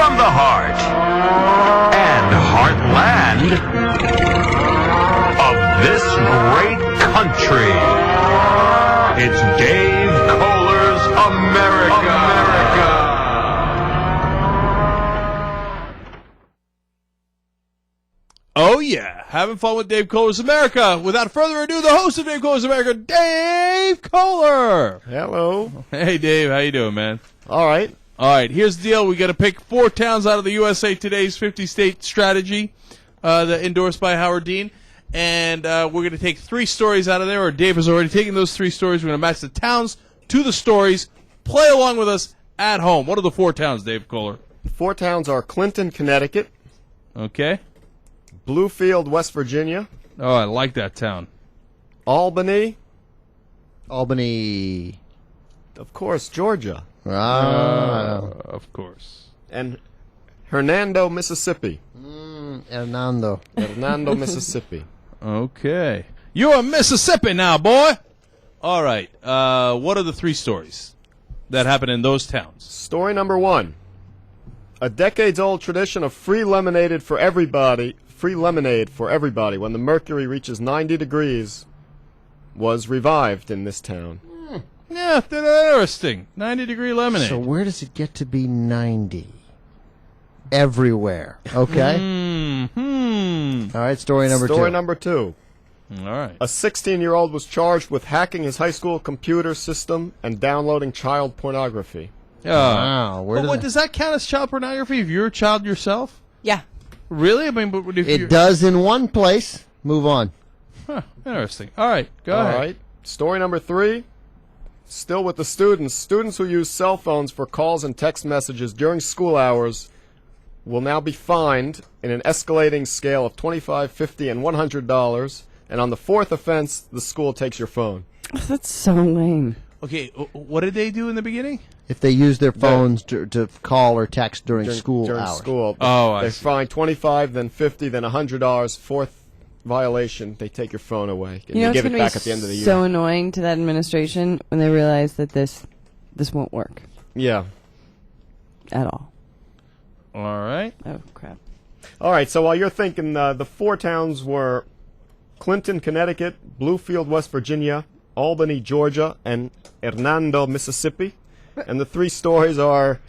from the heart and heartland of this great country. It's Dave Koller's America. Oh, yeah. Having fun with Dave Koller's America. Without further ado, the host of Dave Koller's America, Dave Koller. Hello. Hey, Dave. How you doing, man? All right. All right. Here's the deal. We got to pick 4 towns out of the USA Today's 50-state strategy that endorsed by Howard Dean. And we're going to take 3 stories out of there, or Dave has already taken those 3 stories. We're going to match the towns to the stories. Play along with us at home. What are the 4 towns, Dave Koller? The 4 towns are Clinton, Connecticut. Okay. Bluefield, West Virginia. Oh, I like that town. Albany. Of course, Georgia. Of course. And Hernando, Mississippi. Hernando, Mississippi. Okay. You're a Mississippi now, boy. All right. What are the 3 stories that happen in those towns? Story number 1. A decades-old tradition of free lemonade for everybody when the mercury reaches 90 degrees was revived in this town. Yeah, that's interesting. 90-degree lemonade. So where does it get to be 90? Everywhere. Okay. All right, story number 2. Story number 2. All right. A 16-year-old was charged with hacking his high school computer system and downloading child pornography. Wow. Does that count as child pornography if you're a child yourself? Yeah. Really? I mean, but if it does in one place. Move on. Huh, interesting. All right, go ahead. All right. Story number 3. Still with the students. Students who use cell phones for calls and text messages during school hours will now be fined in an escalating scale of $25, $50, and $100. And on the 4th offense, the school takes your phone. That's so lame. Okay, what did they do in the beginning? If they use their phones to call or text during school during hours. School. Oh, They fine $25, then $50, then $100. 4th violation, they take your phone away. And you give it back at the end of the year. So annoying to that administration when they realize that this won't work. Yeah. At all. All right. Oh, crap. All right, so while you're thinking, the 4 towns were Clinton, Connecticut, Bluefield, West Virginia, Albany, Georgia, and Hernando, Mississippi. And the 3 stories are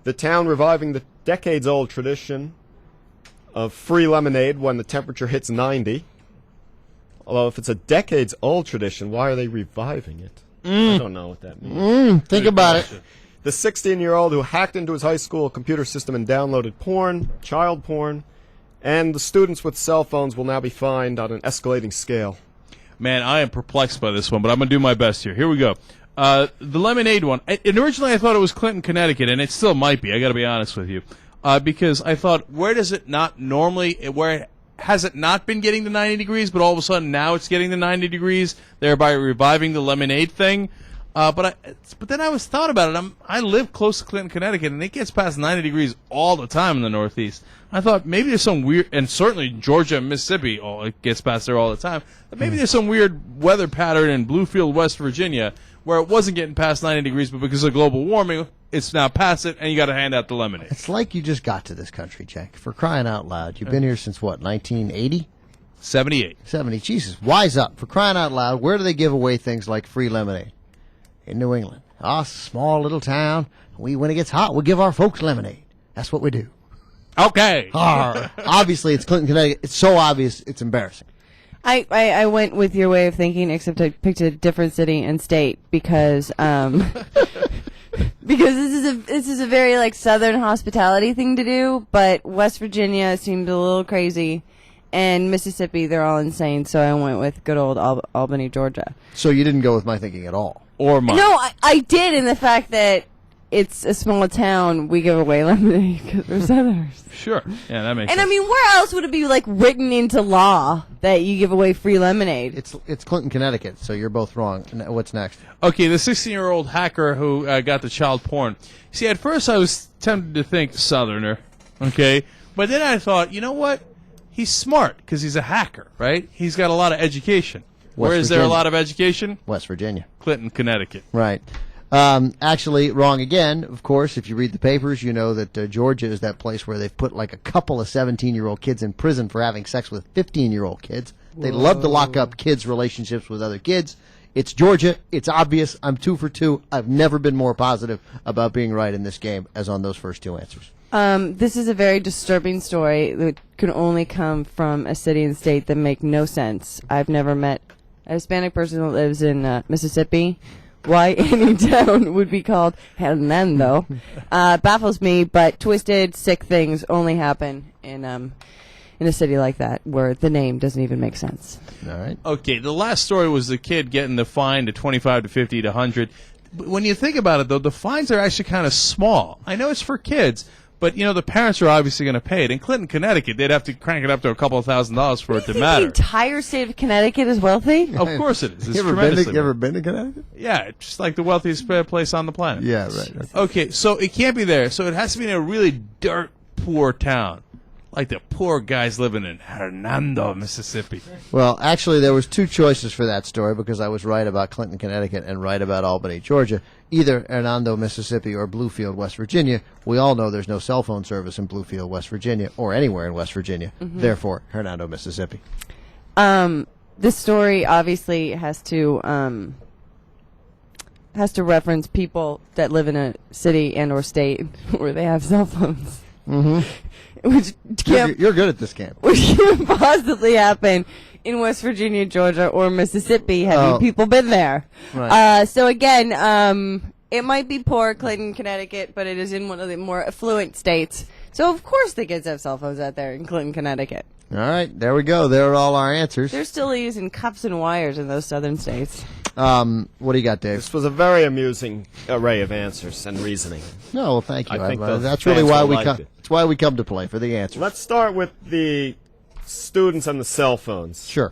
the town reviving the decades-old tradition of free lemonade when the temperature hits 90. Although if it's a decades-old tradition, why are they reviving it? I don't know what that means. Think about it. The 16-year-old who hacked into his high school computer system and downloaded porn, child porn, and the students with cell phones will now be fined on an escalating scale. Man, I am perplexed by this one, but I'm going to do my best here. Here we go. The lemonade one. And originally I thought it was Clinton, Connecticut, and it still might be. I got to be honest with you. Because I thought, where has it not been getting to 90 degrees, but all of a sudden now it's getting to 90 degrees, thereby reviving the lemonade thing? But then I was thought about it. I live close to Clinton, Connecticut, and it gets past 90 degrees all the time in the Northeast. I thought maybe there's some weird, and certainly Georgia and Mississippi, it gets past there all the time. But maybe there's some weird weather pattern in Bluefield, West Virginia, where it wasn't getting past 90 degrees, but because of global warming, it's now past it, and you got to hand out the lemonade. It's like you just got to this country, Jack. For crying out loud. You've been here since what, 1980? 78. 70. Jesus, wise up. For crying out loud, where do they give away things like free lemonade? In New England. Small little town. When it gets hot, we give our folks lemonade. That's what we do. Okay. Obviously, it's Clinton, Connecticut. It's so obvious, it's embarrassing. I went with your way of thinking, except I picked a different city and state because this is a very like Southern hospitality thing to do. But West Virginia seemed a little crazy, and Mississippi, they're all insane. So I went with good old Albany, Georgia. So you didn't go with my thinking at all. Or mine. No, I did in the fact that it's a small town. We give away lemonade because we're Southerners. Sure. Yeah, that makes and sense. I mean, where else would it be like written into law that you give away free lemonade? It's Clinton, Connecticut, so you're both wrong. What's next? Okay, the 16-year-old hacker who got the child porn. See, at first I was tempted to think Southerner, okay? But then I thought, you know what? He's smart because he's a hacker, right? He's got a lot of education. Where is there a lot of education? West Virginia. Clinton, Connecticut. Right. Actually, wrong again. Of course, if you read the papers, you know that Georgia is that place where they've put like a couple of 17-year-old kids in prison for having sex with 15-year-old kids. They love to lock up kids' relationships with other kids. It's Georgia. It's obvious. I'm 2 for 2. I've never been more positive about being right in this game as on those first two answers. This is a very disturbing story that can only come from a city and state that make no sense. I've never met a Hispanic person who lives in Mississippi. Why any town would be called Hernando baffles me, but twisted, sick things only happen in a city like that where the name doesn't even make sense. All right. Okay, the last story was the kid getting the fine to 25 to 50 to 100. But when you think about it, though, the fines are actually kind of small. I know it's for kids, but, the parents are obviously going to pay it. In Clinton, Connecticut, they'd have to crank it up to a couple of $1,000s for it to matter. The entire state of Connecticut is wealthy? Of course it is. It's You tremendously ever been to Connecticut? Yeah, it's just like the wealthiest place on the planet. Yeah, right. Okay. Okay, so it can't be there. So it has to be in a really dirt poor town. Like the poor guys living in Hernando, Mississippi. Well, actually, there was two choices for that story because I was right about Clinton, Connecticut, and right about Albany, Georgia. Either Hernando, Mississippi, or Bluefield, West Virginia. We all know there's no cell phone service in Bluefield, West Virginia, or anywhere in West Virginia. Therefore, Hernando, Mississippi. This story obviously has to reference people that live in a city and or state where they have cell phones. Which can't You're good at this game. which can't possibly happen in West Virginia, Georgia, or Mississippi. Have you people been there? Right. So again, it might be poor Clinton, Connecticut, but it is in one of the more affluent states. So of course the kids have cell phones out there in Clinton, Connecticut. All right, there we go. There are all our answers. They're still using cups and wires in those southern states. What do you got, Dave? This was a very amusing array of answers and reasoning. No, well, thank you. I think the that's fans really why will we like come. it. That's why we come to play for the answers. Let's start with the students and the cell phones. Sure.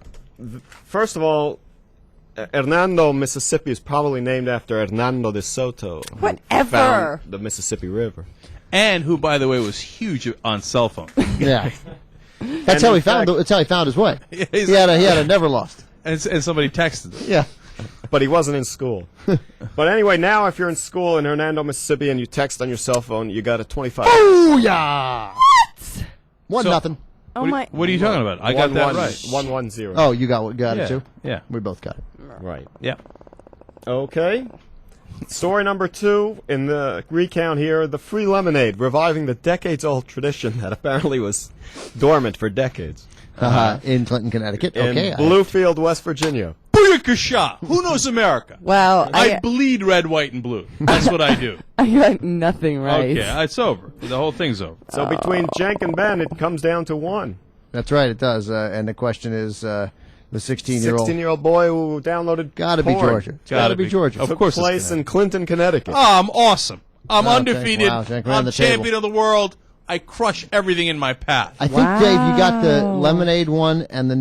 First of all, Hernando, Mississippi is probably named after Hernando de Soto. who Whatever. found the Mississippi River. And who, by the way, was huge on cell phone. Yeah. That's how he found. That's how he found his way. Yeah, He had a never lost. and somebody texted him. Yeah. But he wasn't in school. But anyway, now if you're in school in Hernando, Mississippi, and you text on your cell phone, you got a 25. Oh yeah. What? So- Nothing. Oh my! What are you talking about? I got that right. 110. Oh, you got Yeah. it too. Yeah. We both got it. Right. Yeah. Okay. Story number 2 in the recount here, the free lemonade, reviving the decades-old tradition that apparently was dormant for decades. In Clinton, Connecticut. In Okay. Bluefield, West Virginia. Booyakasha! Who knows America? Wow, I bleed red, white, and blue. That's what I do. I got nothing right. Okay, it's over. The whole thing's over. So between Jenk and Ben, it comes down to 1. That's right. It does. And the question is, the 16-year-old 16-year-old boy who downloaded got to be porn. Georgia. Got to be Georgia. Of Took course it's place gonna in Clinton, Connecticut. Oh, I'm awesome. I'm Okay, undefeated. wow, Jack, around I'm the champion table. of the world. I crush everything in my path. I think Dave, you got the Wow. lemonade one and the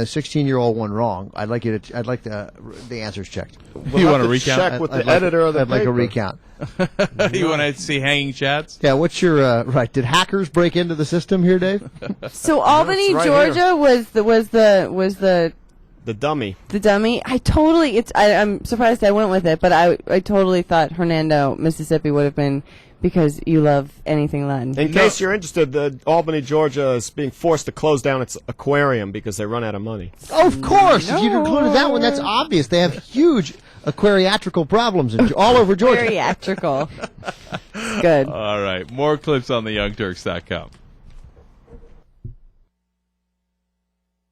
16-year-old one wrong. I'd like the answers checked. We'll You have want to to recount? check with I'd the like- editor of the I'd like a paper. recount. You want to see hanging chats? Yeah, what's your right? Did hackers break into the system here, Dave? So Albany, right Georgia, was the The dummy. dummy. I'm surprised I went with it, but I totally thought Hernando, Mississippi would have been because you love anything Latin. In case you're interested, the Albany, Georgia is being forced to close down its aquarium because they run out of money. Oh, of course. If you'd included that one, that's obvious. They have huge aquariatrical problems all over Georgia. Very theatrical. Good. All right. More clips on theyoungturks.com.